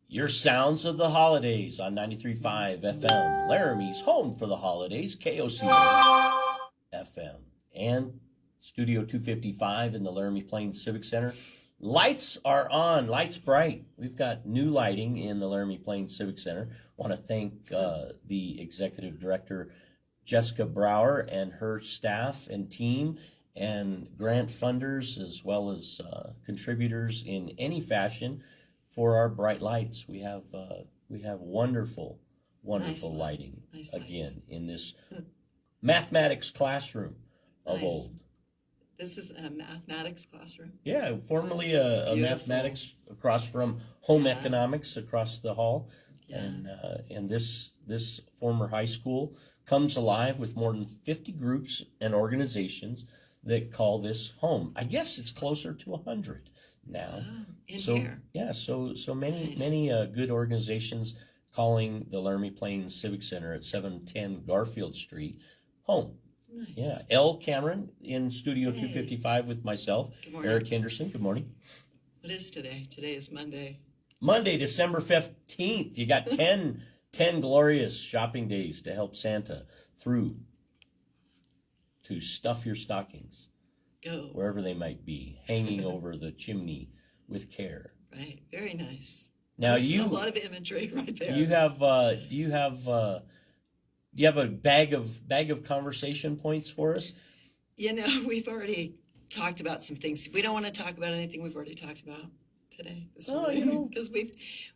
Your sounds of the holidays on 93.5 FM, Laramie's home for the holidays, KOC FM, and Studio 255 in the Laramie Plains Civic Center. Lights are on, lights bright. We've got new lighting in the Laramie Plains Civic Center. Want to thank the executive director, Jessica Brower, and her staff and team, and grant funders as well as contributors in any fashion for our bright lights. We have wonderful nice lighting nice again lights in this mathematics classroom of nice. Old. This is a mathematics classroom? Yeah, formerly a mathematics across from home economics across the hall. Yeah. And this former high school comes alive with more than 50 groups and organizations that call this home. I guess it's closer to 100 now. Here. Yeah, so many nice. Many good organizations calling the Laramie Plains Civic Center at 710 Garfield Street home. Nice. Yeah, L. Cameron in Studio 255 with myself, Eric Henderson. Good morning. What is today? Today is Monday. Monday, December 15th. You got 10 glorious shopping days to help Santa through to stuff your stockings. Go. Wherever they might be, hanging over the chimney with care. Right, very nice. Now a lot of imagery right there. Do you have a bag of conversation points for us? We've already talked about some things. We don't want to talk about anything we've already talked about today this morning because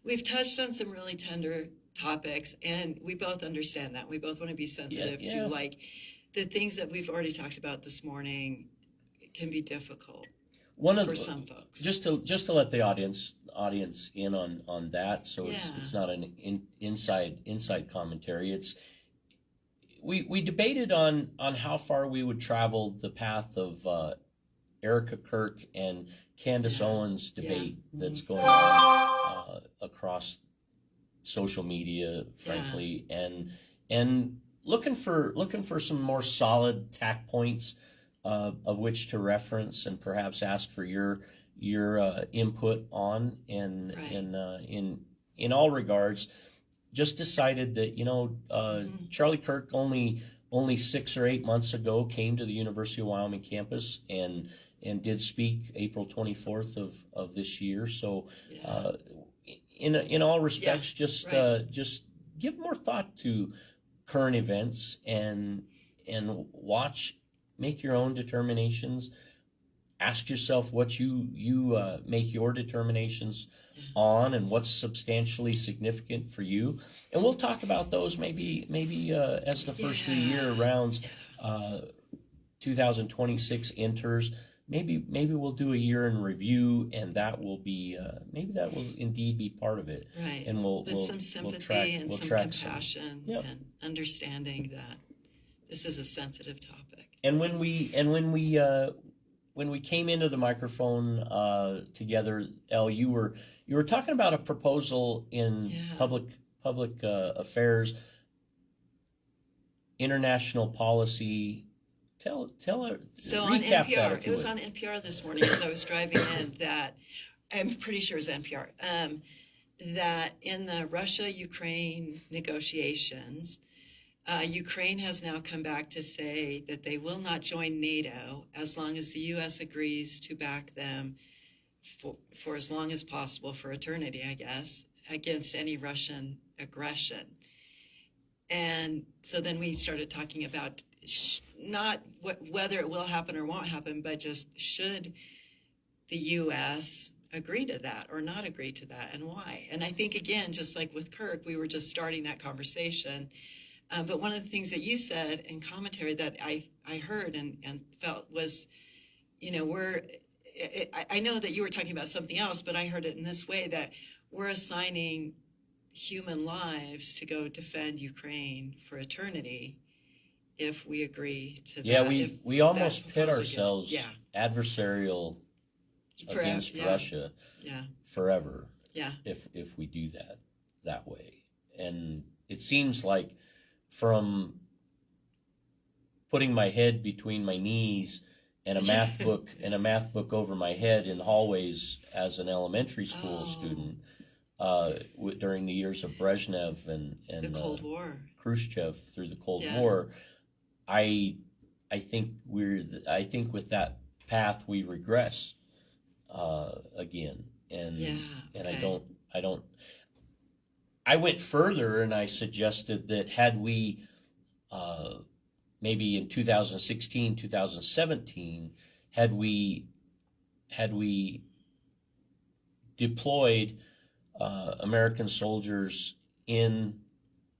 we've touched on some really tender topics, and we both understand that. We both want to be sensitive to like the things that we've already talked about this morning can be difficult for some folks. Just to let the audience in on that, so it's not an inside commentary. It's we debated on how far we would travel the path of Erica Kirk and Candace Owens debate that's going on across social media, frankly, and looking for some more solid tack points of which to reference and perhaps ask for your input on, and in all regards. Just decided that Charlie Kirk only 6 or 8 months ago came to the University of Wyoming campus and did speak April 24th of this year. So in all respects, just give more thought to current events and watch. Make your own determinations. Ask yourself what you make your determinations on, and what's substantially significant for you. And we'll talk about those maybe as the first of the year rounds, 2026 enters. Maybe we'll do a year in review, and that will be maybe that will indeed be part of it. Right. And we'll some sympathy and some compassion and understanding that this is a sensitive topic. And when we came into the microphone together, Elle, you were talking about a proposal in public affairs, international policy. Tell so on NPR. It was on NPR this morning as I was driving in. That I'm pretty sure it's NPR. That in the Russia-Ukraine negotiations, Ukraine has now come back to say that they will not join NATO as long as the U.S. agrees to back them for as long as possible, for eternity, I guess, against any Russian aggression. And so then we started talking about not whether it will happen or won't happen, but just should the U.S. agree to that or not agree to that, and why? And I think, again, just like with Kirk, we were just starting that conversation. But one of the things that you said in commentary that I heard and felt was, I know that you were talking about something else, but I heard it in this way, that we're assigning human lives to go defend Ukraine for eternity if we agree to that. Yeah, we almost pit ourselves adversarial against Russia forever if we do that way. And it seems like from putting my head between my knees and a math book over my head in hallways as an elementary school student, during the years of Brezhnev and the Cold War, Khrushchev through the Cold War. I think I think with that path we regress again, and I went further and I suggested that had we maybe in 2016, 2017, had we deployed American soldiers in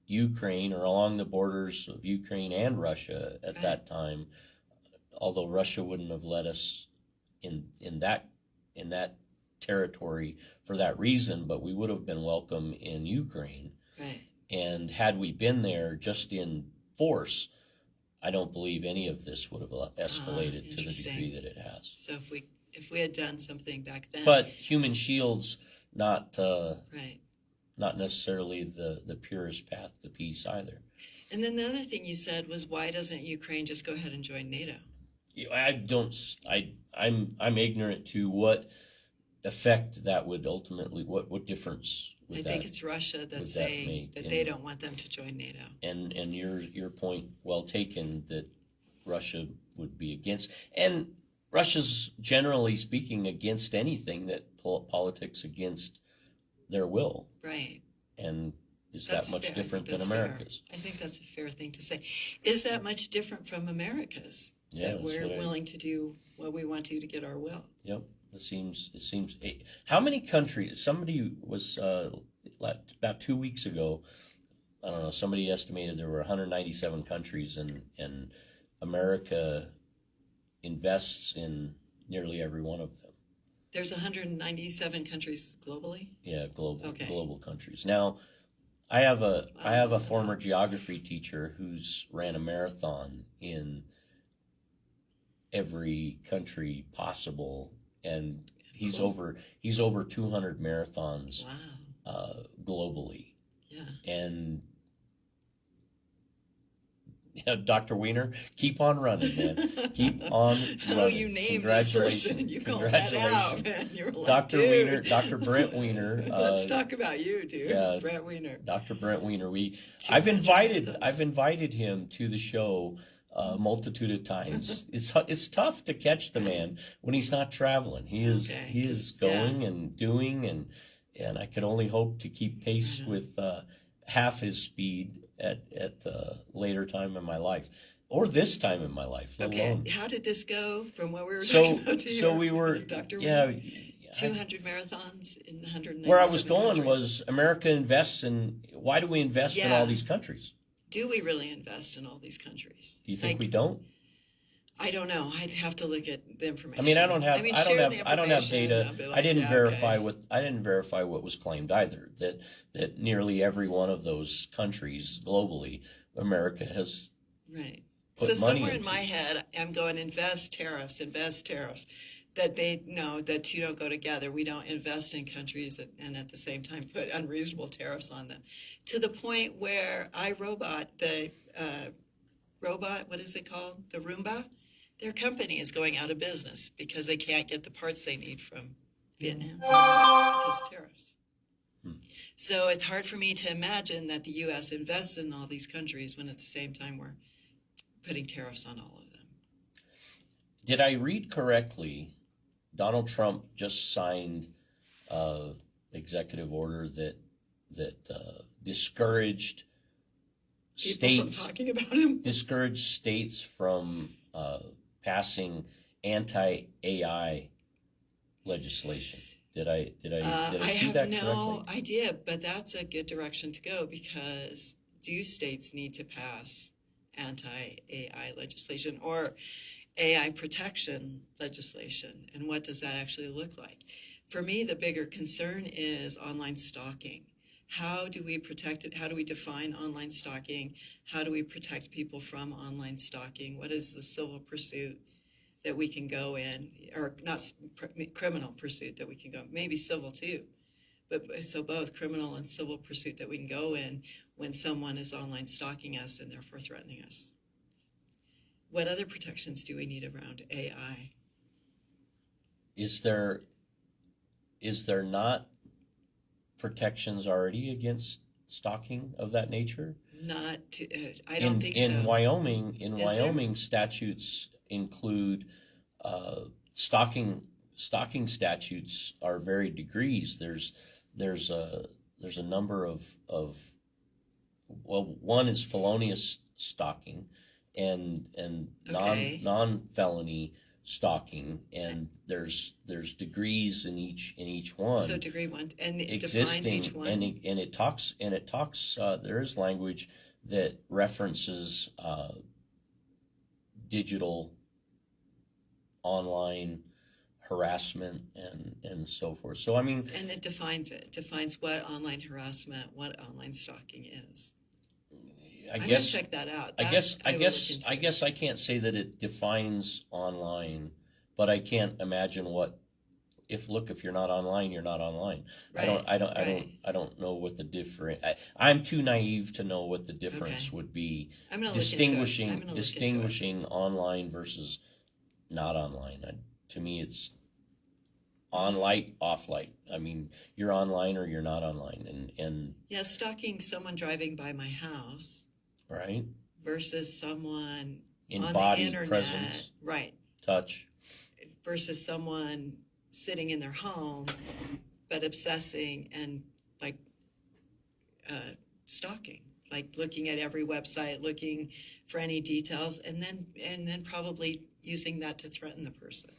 Ukraine or along the borders of Ukraine and Russia at that time, although Russia wouldn't have let us in that territory for that reason, but we would have been welcome in Ukraine. Right. And had we been there just in force, I don't believe any of this would have escalated to the degree that it has. So if we had done something back then, but human shields not right. Not necessarily the purest path to peace either. And then the other thing you said was, why doesn't Ukraine just go ahead and join NATO? I'm ignorant to what effect that would ultimately, what difference would I think it's Russia that's saying that they don't want them to join NATO. And your point well taken that Russia would be against, and Russia's generally speaking against anything that politics against their will. Right. And is that much different than America's? Fair. I think that's a fair thing to say. Is that much different from America's? Yeah, that we're willing to do what we want to get our will. Yep. It seems. How many countries? Somebody was about 2 weeks ago. I don't know. Somebody estimated there were 197 countries, and America invests in nearly every one of them. There's 197 countries globally? Yeah, global countries. Now, I have a former geography teacher who's ran a marathon in every country possible, and he's over 200 marathons. Wow. Globally. Yeah. And Dr. Wiener, keep on running, man. Keep on running. Oh, you named this person. You called that out, man. You're like, Dr. dude. Wiener, Dr. Brent Wiener. Let's talk about you, dude. Yeah, Brent Wiener. Dr. Brent Wiener. I've invited him to the show a multitude of times. It's tough to catch the man when he's not traveling. He is going and doing, and I could only hope to keep pace with half his speed at later time in my life, or this time in my life. Okay, how did this go from what we were talking about to we were Dr. 200 marathons in 197 where I was going countries. was America invests in. Why do we invest in all these countries? Do we really invest in all these countries? Do you think we don't? I don't know. I'd have to look at the information. I mean, I don't have data. Like, I didn't verify what was claimed either. That nearly every one of those countries globally, America has right. put So money somewhere into. in my head, I'm going invest tariffs. That they know that two don't go together. We don't invest in countries and at the same time put unreasonable tariffs on them, to the point where iRobot, what is it called? The Roomba. Their company is going out of business because they can't get the parts they need from Vietnam because of tariffs. So it's hard for me to imagine that the U.S. invests in all these countries when at the same time we're putting tariffs on all of them. Did I read correctly? Donald Trump just signed an executive order that discouraged states talking about him. Discouraged states from passing anti-AI legislation. Did I see that correctly? I have no idea, but that's a good direction to go, because do states need to pass anti-AI legislation or AI protection legislation, and what does that actually look like? For me, the bigger concern is online stalking. How do we protect it? How do we define online stalking? How do we protect people from online stalking? What is the civil pursuit that we can go in, or not criminal pursuit that we can go, maybe civil too, but so both criminal and civil pursuit that we can go in when someone is online stalking us and therefore threatening us? What other protections do we need around AI? Is there not protections already against stalking of that nature? Not to, I don't think so. In Wyoming, Is there? statutes include stalking. Stalking statutes are varied degrees. There's a number of well, one is felonious stalking, and Okay. non felony stalking, and there's degrees in each one. So degree one, and it defines Existing, each one. and it talks there is language that references digital online harassment and so forth. So I mean, And it defines what online harassment, what online stalking is. I I'm guess gonna check that out. I That guess I I will guess look into. I guess I can't say that it defines online, but I can't imagine what if you're not online, you're not online. Right, right. I don't know what the different. I'm too naive to know what the difference Okay. would be I'm gonna look into it. I'm gonna look into it. distinguishing online versus not online. To me, it's on light, off light. I mean, you're online or you're not online, and Yeah, stalking someone driving by my house right, versus someone on the embodied internet, presence, right? touch. Versus someone sitting in their home but obsessing and like stalking, like looking at every website, looking for any details, and then probably using that to threaten the person.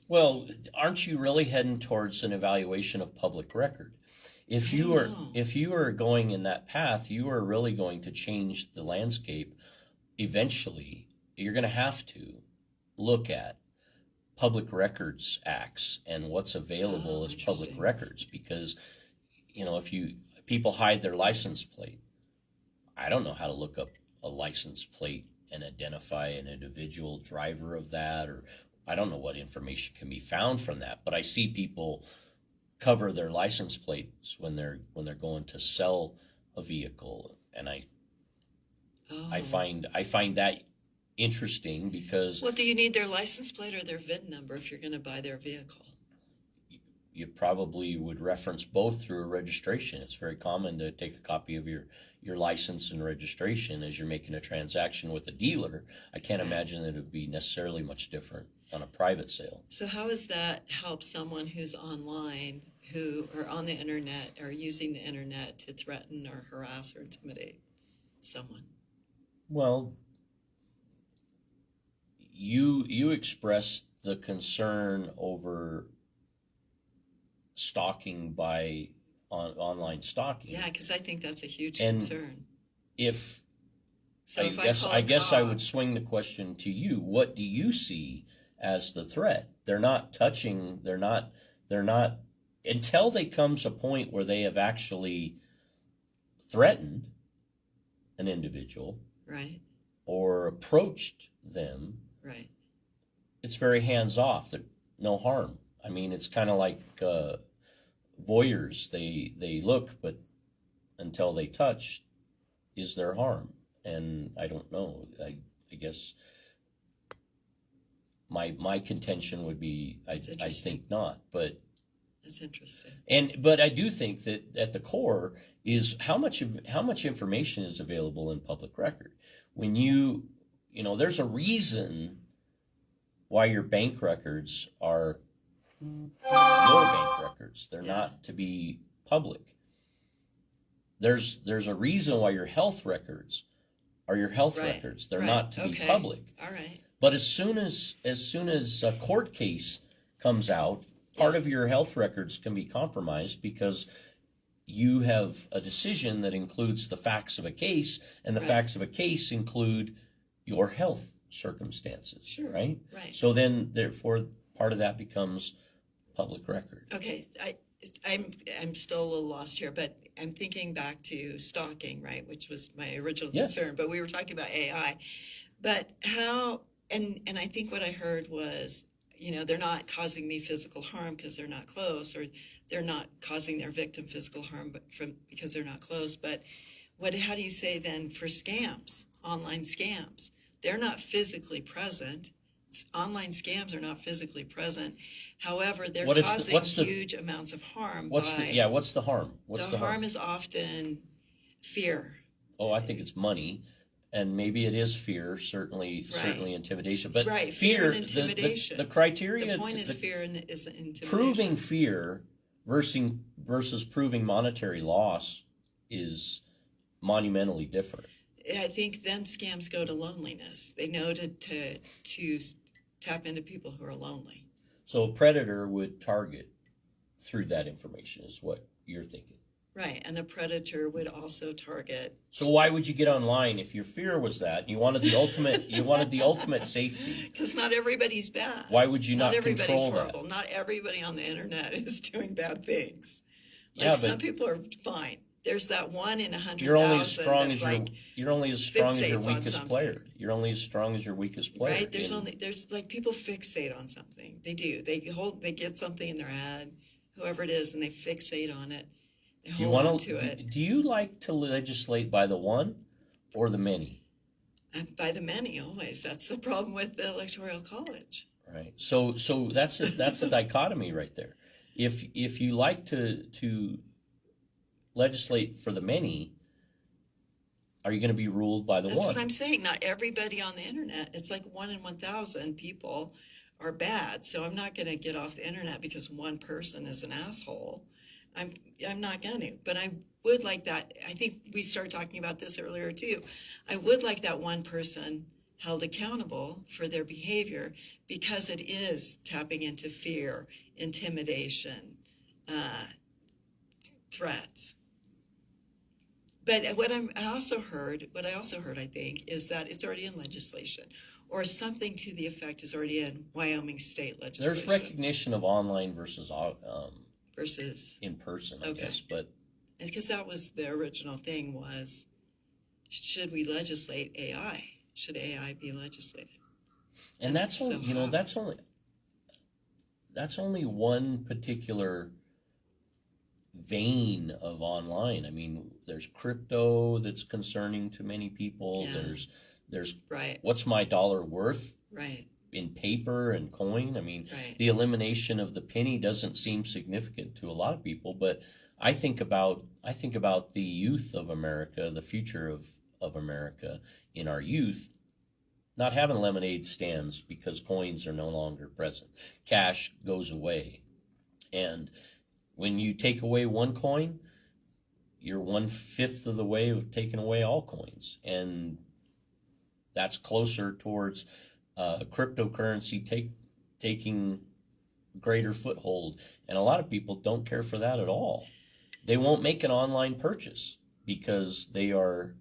Well, aren't you really heading towards an evaluation of public record? I don't know. If you are going in that path, you are really going to change the landscape. Eventually, you're going to have to look at public records acts and what's available Oh, as public interesting. records, because if people hide their license plate, I don't know how to look up a license plate and identify an individual driver of that, or I don't know what information can be found from that, but I see people cover their license plates when they're going to sell a vehicle, and I Oh. find that interesting, because Well, do you need their license plate or their VIN number if you're going to buy their vehicle? you probably would reference both through a registration. It's very common to take a copy of your license and registration as you're making a transaction with a dealer. I can't imagine that it would be necessarily much different on a private sale. So how does that help someone who's online, who are on the internet or using the internet to threaten or harass or intimidate someone? Well, you expressed the concern over stalking by online stalking. Yeah, because I think that's a huge And concern. if So if I call I a guess I cop, would swing the question to you. What do you see as the threat? They're not touching, they're not until there comes a point where they have actually threatened an individual right, or approached them. right. It's very hands off. No harm. I mean, it's kind of like voyeurs. They look, but until they touch, is there harm? And I don't know. I guess my contention would be I think not. But That's interesting. but I do think that at the core is how much information is available in public record. When there's a reason why your bank records are your bank records. They're not to be public. There's a reason why your health records are your health records. They're not to be public. All right. But as soon as a court case comes out, part of your health records can be compromised because you have a decision that includes the facts of a case, and the facts of a case include your health circumstances. Sure. Right? Right. So then, therefore, part of that becomes public record. Okay, I'm still a little lost here, but I'm thinking back to stalking, right, which was my original concern. But we were talking about AI. But how? And I think what I heard was, they're not causing me physical harm because they're not close, or they're not causing their victim physical harm because they're not close. But how do you say then for scams, online scams? They're not physically present. online scams are not physically present. However, they're What is causing huge amounts of harm. What's the harm? The harm is often fear. Oh, I think it's money, and maybe it is fear. Certainly intimidation. But fear and intimidation. The criteria. The point is fear and is intimidation. Proving fear versus proving monetary loss is monumentally different. I think then scams go to loneliness. They know to tap into people who are lonely. So a predator would target through that information, is what you're thinking. Right, and the predator would also target. So why would you get online if your fear was that you wanted the ultimate safety? Because not everybody's bad. Why would you not control that? Not everybody's horrible. Not everybody on the internet is doing bad things. Like, yeah, but some people are fine. There's that 1 in 100,000. You're only as strong as your weakest player. You're only as strong as your weakest player. Right? There's like people fixate on something. They do. They get something in their head, whoever it is, and they fixate on it. They hold on to it. Do you like to legislate by the one or the many? By the many, always. That's the problem with the Electoral College. Right. So that's a dichotomy right there. If you like to legislate for the many, are you going to be ruled by the one? That's what I'm saying. Not everybody on the internet. It's like 1 in 1,000 people are bad. So I'm not going to get off the internet because one person is an asshole. I'm not going to. But I would like that. I think we started talking about this earlier too. I would like that one person held accountable for their behavior, because it is tapping into fear, intimidation, threats. But what I also heard, I think, is that it's already in legislation, or something to the effect is already in Wyoming state legislation. There's recognition of online versus in person, I guess, but because that was the original thing was, should we legislate AI? Should AI be legislated? And that's only, that's only one particular vein of online. I mean, there's crypto that's concerning to many people. Yeah. There's right. What's my dollar worth? Right. In paper and coin. I mean, right. The elimination of the penny doesn't seem significant to a lot of people, but I think about the youth of America, the future of America in our youth, not having lemonade stands because coins are no longer present. Cash goes away. And when you take away one coin, you're 1/5 of the way of taking away all coins. And that's closer towards cryptocurrency taking greater foothold. And a lot of people don't care for that at all. They won't make an online purchase because they are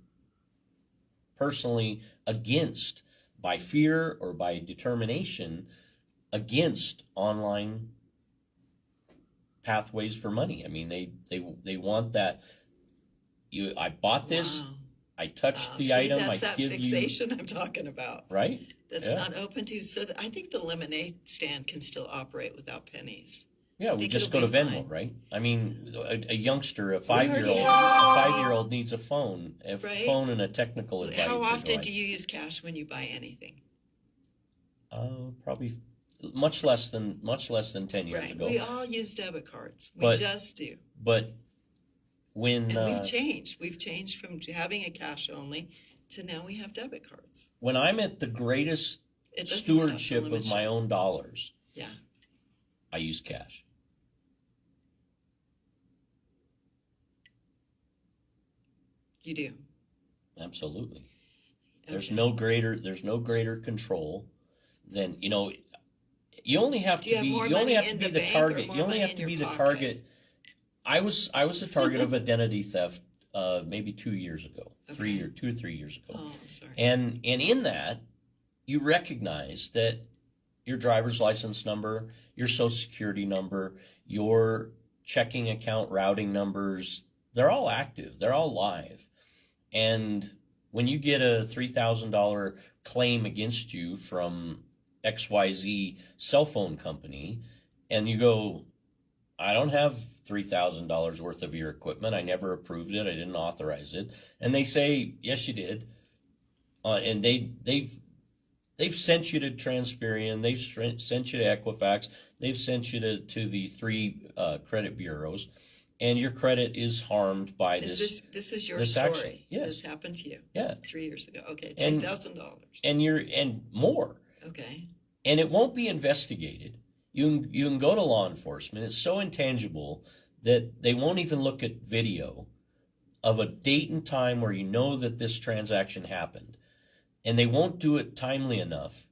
personally against, by fear or by determination, against online pathways for money. I mean, they want that. I bought this. Wow. I touched the item. That's that give fixation you, I'm talking about. Right? That's not open to. So I think the lemonade stand can still operate without pennies. Yeah, we just go to Venmo, fine. Right? I mean, a youngster, a five-year-old needs a phone, phone and a technical advice. How often do you use cash when you buy anything? Probably much less than 10 years ago. We all use debit cards. We just do. But when we've changed from having a cash only to now we have debit cards. When I'm at the greatest stewardship of my own dollars, I use cash. You do. Absolutely. Okay. There's no greater control than, you only have to be the target. You only have to be the target. I was a target of identity theft maybe 2 years ago, 2 or 3 years ago. Oh, I'm sorry. And in that, you recognize that your driver's license number, your social security number, your checking account routing numbers, they're all active. They're all live. And when you get a $3,000 claim against you from XYZ cell phone company, and you go, I don't have $3,000 worth of your equipment. I never approved it. I didn't authorize it. And they say, yes, you did. And they they've sent you to Transperian, they've sent you to Equifax, they've sent you to the three credit bureaus, and your credit is harmed by this. This is your this story. action. Yes. This happened to you. Yeah. 3 years ago. Okay, And- $3,000. and more. Okay. And it won't be investigated. You can go to law enforcement. It's so intangible that they won't even look at video of a date and time where you know that this transaction happened. And they won't do it timely enough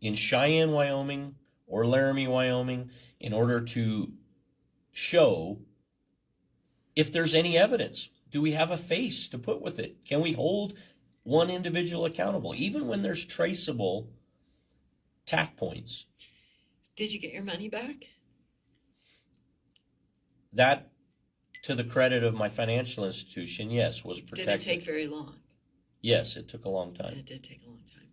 in Cheyenne, Wyoming, or Laramie, Wyoming, in order to show if there's any evidence. Do we have a face to put with it? Can we hold one individual accountable, even when there's traceable tack points? Did you get your money back? That, to the credit of my financial institution, yes, was protected. Did it take very long? Yes, it took a long time. It did take a long time.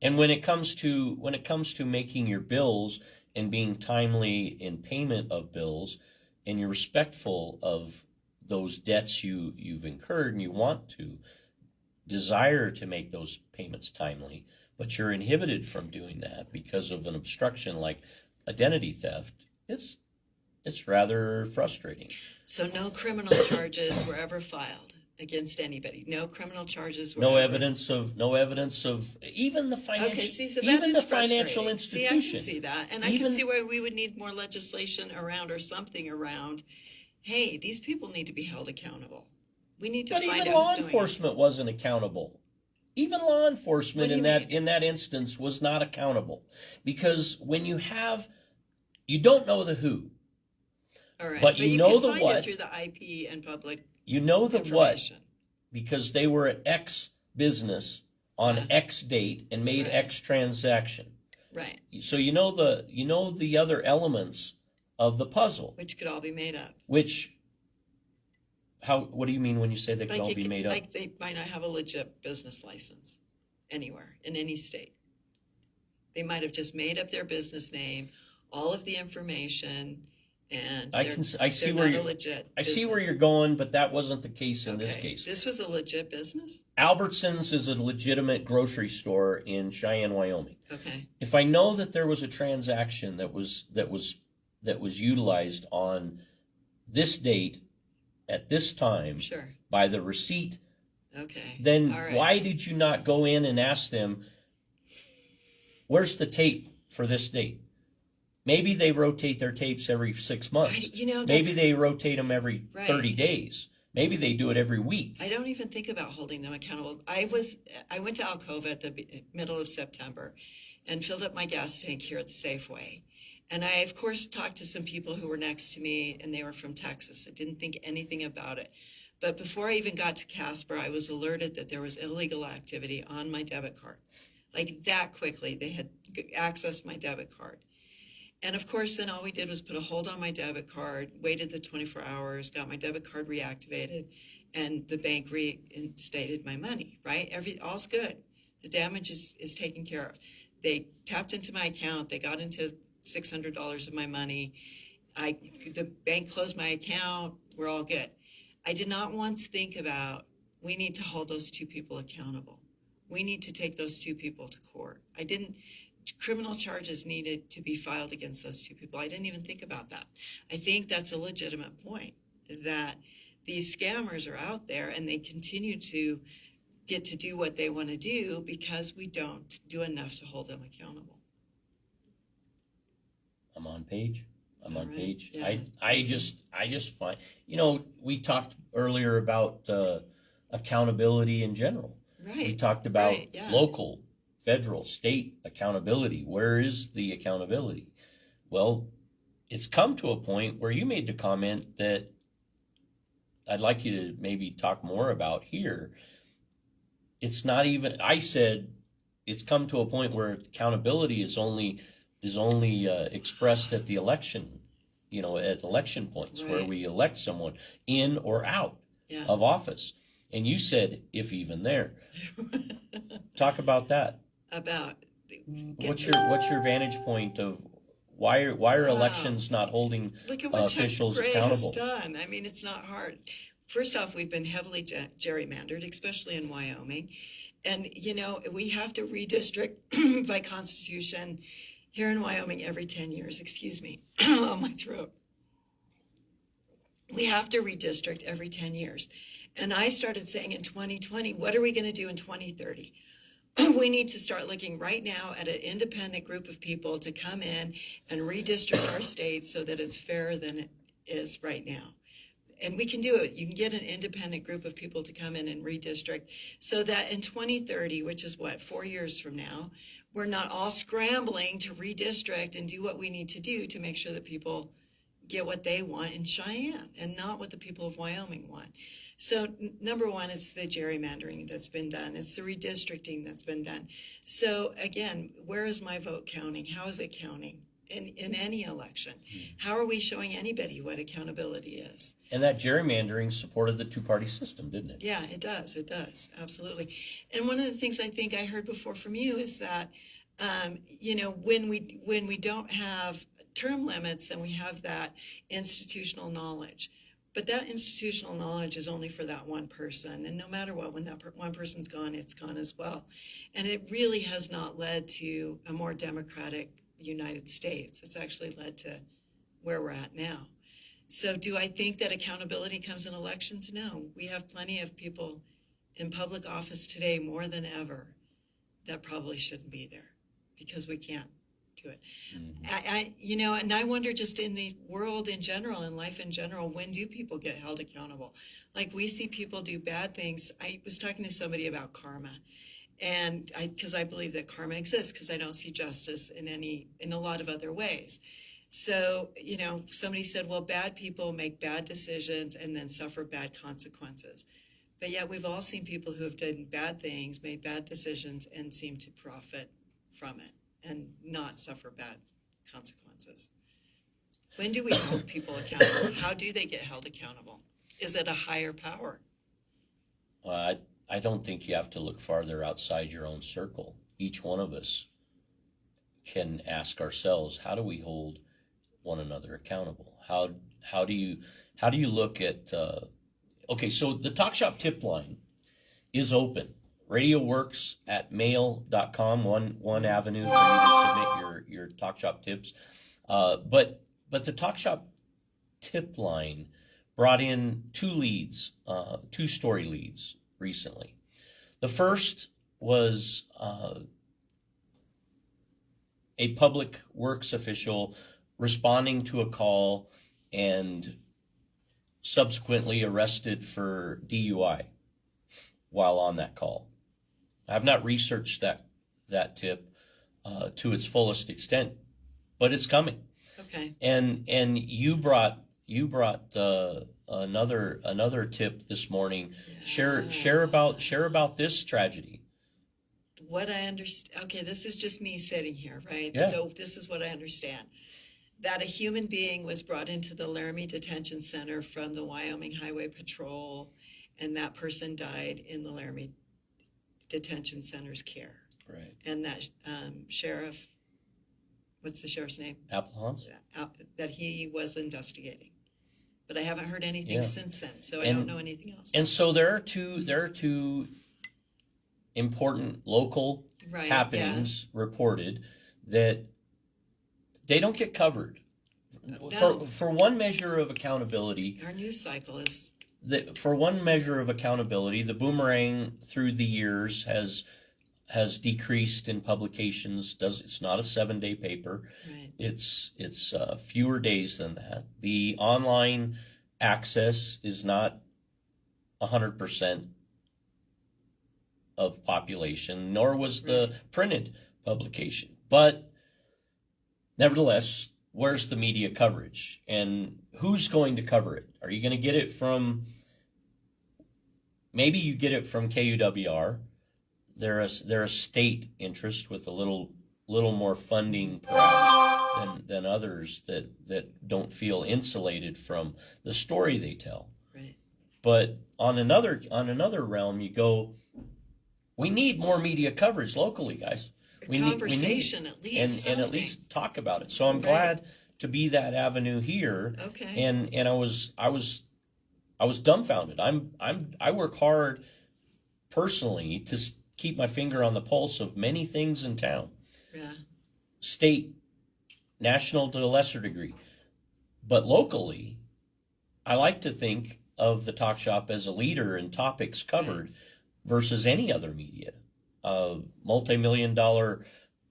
And when it comes to making your bills and being timely in payment of bills, and you're respectful of those debts you've incurred, and you want to desire to make those payments timely, but you're inhibited from doing that because of an obstruction like identity theft, it's rather frustrating. So no criminal charges were ever filed against anybody. No criminal charges were No ever... evidence of even the financial. Okay, see, so that even is the financial frustrating. institution. See, I can see that, and I can see why we would need more legislation around or something around. Hey, these people need to be held accountable. We need to But find even out law who's doing it. enforcement wasn't accountable. Even law enforcement What do in you mean? that instance was not accountable, because when you don't know the who, All right, but you know can the find what. it through the IP and public you know the what, information. because they were at X business on Yeah. X date and made Right. X transaction. Right, So you know the other elements of the puzzle, which could all be made up. which. What do you mean when you say they can all be made up? Like they might not have a legit business license anywhere in any state. They might have just made up their business name, all of the information, and I see where you're going, but that wasn't the case in this case. This was a legit business? Albertsons is a legitimate grocery store in Cheyenne, Wyoming. Okay. If I know that there was a transaction that was utilized on this date at this time Sure. by the receipt, Okay. then All right. why did you not go in and ask them, where's the tape for this date? Maybe they rotate their tapes every 6 months. Maybe they rotate them every 30 days. Maybe they do it every week. I don't even think about holding them accountable. I went to Alcova at the middle of September and filled up my gas tank here at the Safeway. And I, of course, talked to some people who were next to me, and they were from Texas. I didn't think anything about it. But before I even got to Casper, I was alerted that there was illegal activity on my debit card. Like that quickly, they had accessed my debit card. And of course, then all we did was put a hold on my debit card, waited the 24 hours, got my debit card reactivated, and the bank reinstated my money, right? All's good. The damage is taken care of. They tapped into my account. They got into $600 of my money. The bank closed my account. We're all good. I did not once think about, we need to hold those two people accountable. We need to take those two people to court. Criminal charges needed to be filed against those two people. I didn't even think about that. I think that's a legitimate point, that these scammers are out there and they continue to get to do what they want to do because we don't do enough to hold them accountable. I'm on page. Yeah, I just find, we talked earlier about accountability in general. Right. We talked about yeah. local, federal, state accountability. Where is the accountability? Well, it's come to a point where you made the comment that I'd like you to maybe talk more about here. It's not even, I said, it's come to a point where accountability is only expressed at the election, at election points, where we elect someone in or out of office. And you said, if even there. Talk about that. What's your vantage point of why are elections not holding Look at what officials Chuck Gray accountable? has done. I mean, it's not hard. First off, we've been heavily gerrymandered, especially in Wyoming. And, we have to redistrict by Constitution here in Wyoming every 10 years. Excuse me. Oh, my throat. We have to redistrict every 10 years. And I started saying in 2020, what are we going to do in 2030? We need to start looking right now at an independent group of people to come in and redistrict our states so that it's fairer than it is right now. And we can do it. You can get an independent group of people to come in and redistrict so that in 2030, which is 4 years from now, we're not all scrambling to redistrict and do what we need to do to make sure that people get what they want in Cheyenne and not what the people of Wyoming want. So number one, it's the gerrymandering that's been done. It's the redistricting that's been done. So again, where is my vote counting? How is it counting in any election? How are we showing anybody what accountability is? And that gerrymandering supported the two-party system, didn't it? Yeah, it does. It does. Absolutely. And one of the things I think I heard before from you is that, when we don't have term limits, then we have that institutional knowledge. But that institutional knowledge is only for that one person. And no matter what, when that one person's gone, it's gone as well. And it really has not led to a more democratic United States. It's actually led to where we're at now. So do I think that accountability comes in elections? No. We have plenty of people in public office today more than ever that probably shouldn't be there because we can't do it. And I wonder, just in the world in general, in life in general, when do people get held accountable? Like, we see people do bad things. I was talking to somebody about karma, and because I believe that karma exists, because I don't see justice in a lot of other ways. So, somebody said, well, bad people make bad decisions and then suffer bad consequences. But yet we've all seen people who have done bad things, made bad decisions, and seem to profit from it and not suffer bad consequences. When do we hold people accountable? How do they get held accountable? Is it a higher power? Well, I don't think you have to look farther outside your own circle. Each one of us can ask ourselves, how do we hold one another accountable? How do you look at okay, so the Talk Shop tip line is open. Radio works at mail.com, one avenue for you to submit your Talk Shop tips. But the Talk Shop tip line brought in two story leads recently. The first was a public works official responding to a call and subsequently arrested for DUI while on that call. I've not researched that tip to its fullest extent, but it's coming. Okay. And you brought another tip this morning. Yeah. Share about this tragedy. What I understand. Okay, this is just me sitting here, right? Yeah. So this is what I understand. That a human being was brought into the Laramie Detention Center from the Wyoming Highway Patrol, and that person died in the Laramie Detention Center's care. Right. And that sheriff, what's the sheriff's name? Applehans? That he was investigating. But I haven't heard anything since then, so I don't know anything else. And so there are two important local happenings reported that they don't get covered. No. For one measure of accountability, our news cycle is... For one measure of accountability, the boomerang through the years has decreased in publications. It's not a 7-day paper. Right. It's fewer days than that. The online access is not 100% of population, nor was the printed publication. But nevertheless, where's the media coverage? And who's going to cover it? Are you going to get it from, maybe you get it from KUWR. They're a state interest with a little more funding perhaps than others that don't feel insulated from the story they tell. Right. But on another realm, you go, we need more media coverage locally, guys. Conversation, at least, and at least talk about it. So I'm glad to be that avenue here. Okay. And I was dumbfounded. I work hard personally keep my finger on the pulse of many things in town. Yeah. State, national to a lesser degree. But locally, I like to think of the Talk Shop as a leader in topics covered versus any other media. Multi-million-dollar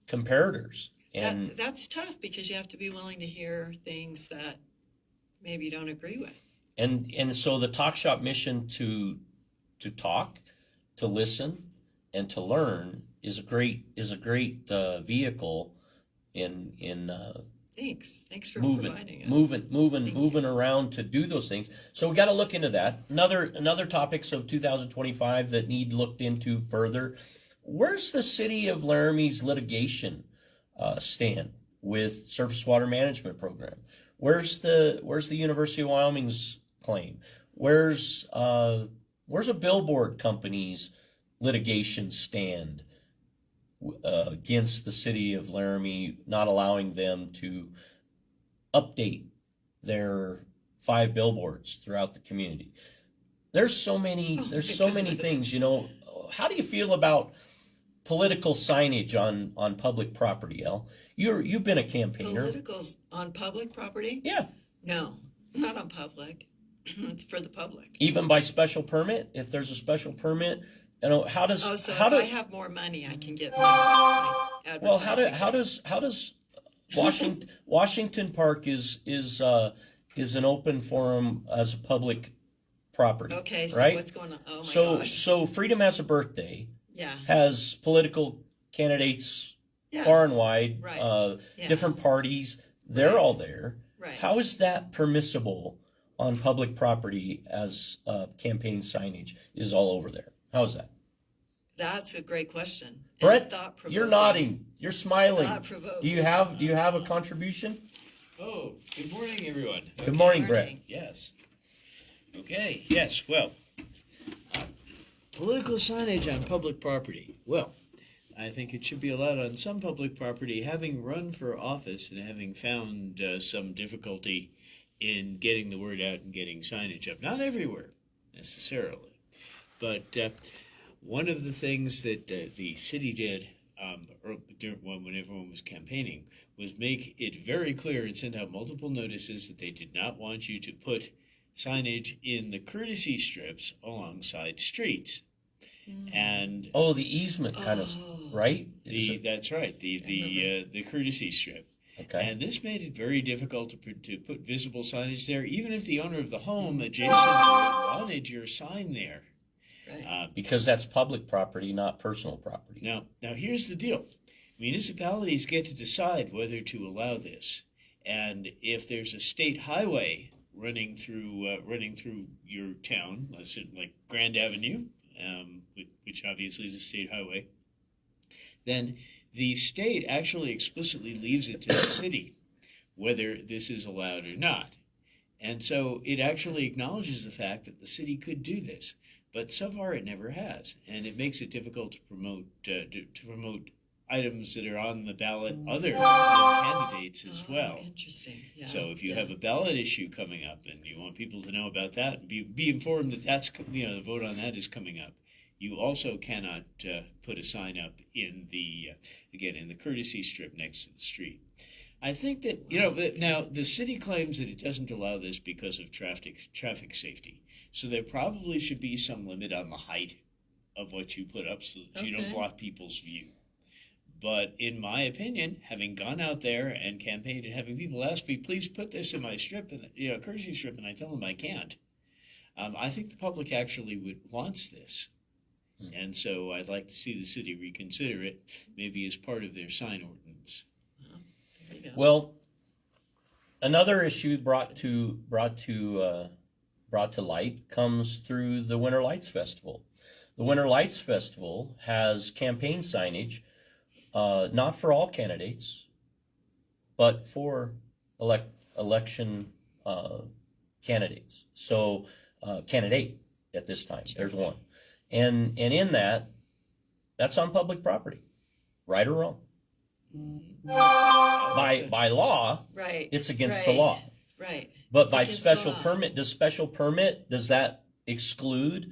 comparators. And that's tough because you have to be willing to hear things that maybe you don't agree with. And so the Talk Shop mission to talk, to listen, and to learn is a great vehicle in Thanks for providing it. moving around to do those things. So we got to look into that. Another topics of 2025 that need looked into further. Where's the city of Laramie's litigation stand with surface water management program? Where's the University of Wyoming's claim? Where's a billboard company's litigation stand against the city of Laramie, not allowing them to update their 5 billboards throughout the community? There's so many things, you know. How do you feel about political signage on public property, El? You've been a campaigner. Politicals on public property? Yeah. No, not on public. It's for the public. Even by special permit, if there's a special permit, you know, how does if I have more money, I can get my advertising. Well, how does Washington Park is an open forum as a public property? Okay, so right? what's going on? Oh my gosh. So Freedom Has a Birthday. Yeah. Has political candidates far and wide, different parties. They're all there. Right. How is that permissible on public property as campaign signage is all over there? How is that? That's a great question. Brett, you're nodding. You're smiling. Thought-provoking. Do you have a contribution? Oh, good morning, everyone. Good morning, Brett. Yes. Okay. Yes. Well, political signage on public property. Well, I think it should be allowed on some public property. Having run for office and having found some difficulty in getting the word out and getting signage up, not everywhere necessarily, but one of the things that the city did when everyone was campaigning was make it very clear and send out multiple notices that they did not want you to put signage in the courtesy strips alongside streets. And the easement kind of, right? That's right, the courtesy strip. Okay. And this made it very difficult to put visible signage there, even if the owner of the home adjacent to it wanted your sign there. Right. Because that's public property, not personal property. Now here's the deal. Municipalities get to decide whether to allow this. And if there's a state highway running through your town, let's say like Grand Avenue, which obviously is a state highway, then the state actually explicitly leaves it to the city whether this is allowed or not. And so it actually acknowledges the fact that the city could do this, but so far it never has, and it makes it difficult to promote items that are on the ballot other candidates as well. Interesting. Yeah. So if you have a ballot issue coming up and you want people to know about that and be informed that that's the vote on that is coming up, you also cannot put a sign up in the courtesy strip next to the street. I think that now the city claims that it doesn't allow this because of traffic safety. So there probably should be some limit on the height of what you put up so that you don't block people's view. But in my opinion, having gone out there and campaigned and having people ask me, please put this in my strip, and courtesy strip, and I tell them I can't, I think the public actually wants this. And so I'd like to see the city reconsider it, maybe as part of their sign ordinance. Well, another issue brought to light comes through the Winter Lights Festival. The Winter Lights Festival has campaign signage, not for all candidates, but for election candidates. So, candidate at this time, there's one. And in that's on public property, right or wrong. By law, right, it's against the law. Right. But by special permit, does that exclude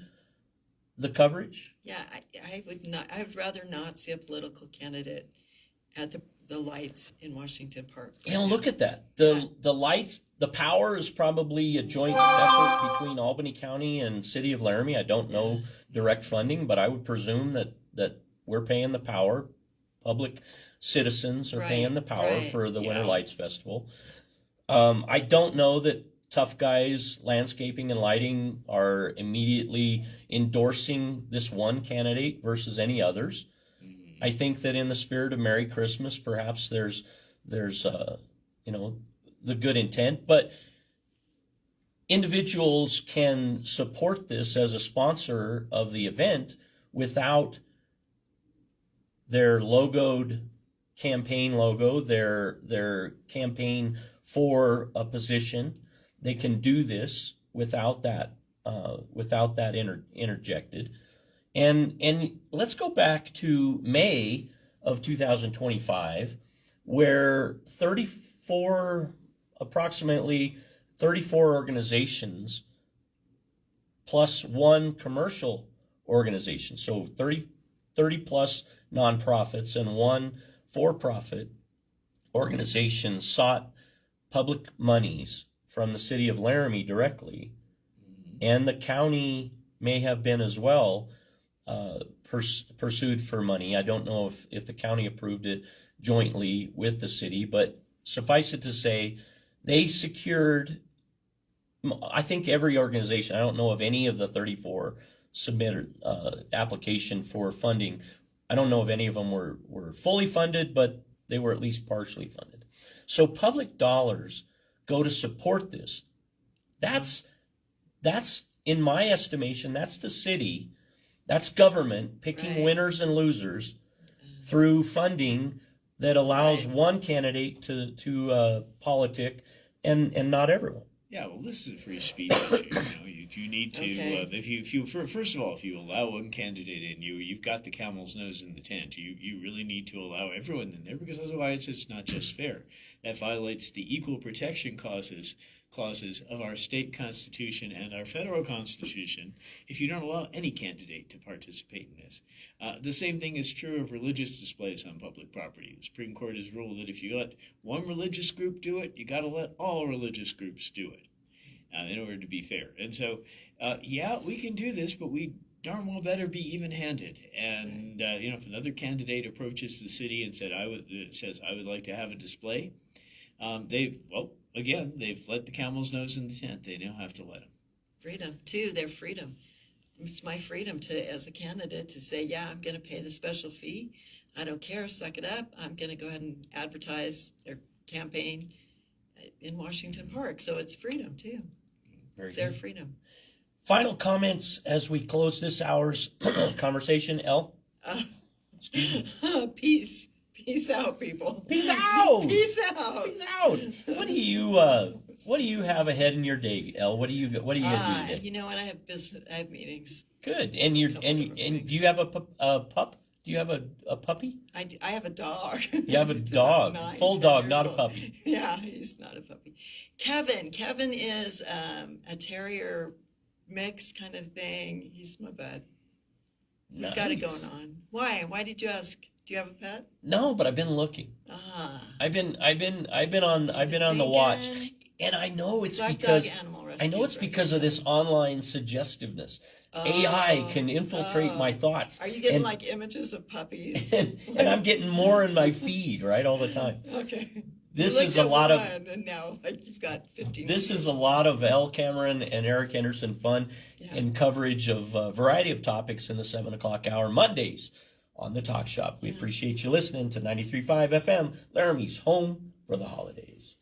the coverage. Yeah, I would not. I would rather not see a political candidate at the lights in Washington Park. Look at that. The lights, the power is probably a joint effort between Albany County and City of Laramie. I don't know direct funding, but I would presume that we're paying the power. Public citizens are paying the power for the Winter Lights Festival. I don't know that Tough Guys Landscaping and Lighting are immediately endorsing this one candidate versus any others. I think that in the spirit of Merry Christmas, perhaps there's the good intent, but individuals can support this as a sponsor of the event without their logoed campaign logo, their campaign for a position. They can do this without that interjected. And let's go back to May of 2025, where approximately 34 organizations plus one commercial organization, so 30 plus nonprofits and one for-profit organization sought public monies from the city of Laramie directly, and the county may have been as well pursued for money. I don't know if the county approved it jointly with the city, but suffice it to say, they secured, I think every organization, I don't know of any of the 34 submitted application for funding. I don't know if any of them were fully funded, but they were at least partially funded. So public dollars go to support this. That's in my estimation, that's the city, that's government picking winners and losers through funding that allows one candidate to politic and not everyone. Yeah, well, this is a free speech issue. You need to, first of all, if you allow one candidate in, you've got the camel's nose in the tent. You really need to allow everyone in there, because otherwise it's not just fair. That violates the equal protection clauses of our state constitution and our federal constitution if you don't allow any candidate to participate in this. The same thing is true of religious displays on public property. The Supreme Court has ruled that if you let one religious group do it, you got to let all religious groups do it in order to be fair. And so, we can do this, but we darn well better be even-handed. And if another candidate approaches the city and says I would like to have a display, they've let the camel's nose in the tent. They now have to let them. Freedom, too. Their freedom. It's my freedom as a candidate, to say, I'm going to pay the special fee. I don't care. Suck it up. I'm going to go ahead and advertise their campaign in Washington Park. So it's freedom, too. It's their freedom. Final comments as we close this hour's conversation, Elle? Excuse me. Peace. Peace out, people. Peace out. Peace out. Peace out. What do you have ahead in your day, Elle? What do you gonna do today? You know what? I have meetings. Good. And do you have a pup? Do you have a puppy? I have a dog. You have a dog. Full dog, not a puppy. Yeah, he's not a puppy. Kevin is a terrier mix kind of thing. He's my bud. He's got it going on. Why? Why did you ask? Do you have a pet? No, but I've been looking. I've been on the watch, and I know it's because of this online suggestiveness. AI can infiltrate my thoughts. Are you getting like images of puppies? And I'm getting more in my feed all the time. Okay. This is a lot of, and now you've got 15. This is a lot of Elle Cameron and Eric Henderson fun and coverage of a variety of topics in the 7 o'clock hour Mondays on the Talk Shop. We appreciate you listening to 93.5 FM, Laramie's home for the holidays.